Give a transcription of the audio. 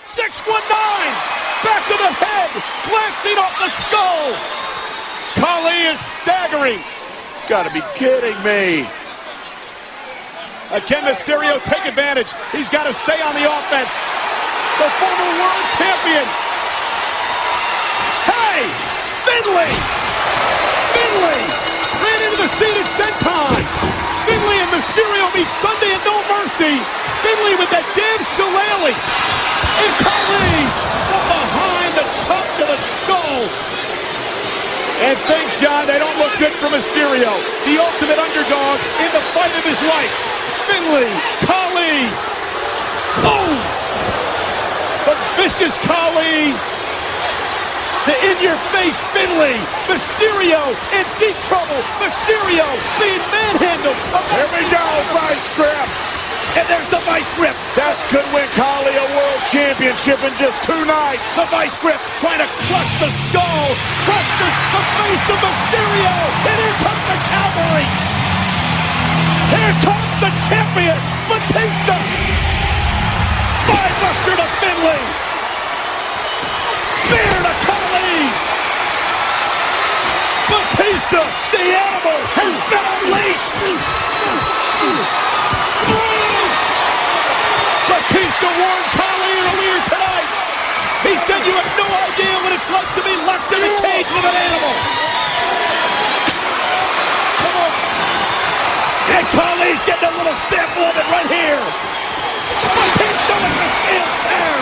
619! Back of the head! Glancing off the skull! Khali is staggering! Gotta be kidding me! Can Mysterio take advantage? He's got to stay on the offense. The former world champion. Hey! Finlay! Finlay! Ran into the seated senton. Finlay and Mysterio meet Sunday at No Mercy. Finlay with that damn shillelagh. And Khali from behind the chop to the skull. And thanks, John, they don't look good for Mysterio. The ultimate underdog in the fight of his life. Finlay, Khali. Oh! But vicious Khali. The in-your-face Finlay. Mysterio in deep trouble. Mysterio being manhandled. Here we go, vice grip. And there's the vice grip. That could win Khali a world championship in just 2 nights. The vice grip trying to crush the skull. Crush the face of Mysterio. And here comes the cavalry. Here comes the champion, Batista. Spinebuster to Finlay. Spear to Khali. Batista, the animal, has been unleashed. Batista warned Khali earlier tonight. He said you have no idea what it's like to be left in a cage with an animal. And Khali's getting a little sample of it right here. Batista with the steel chair.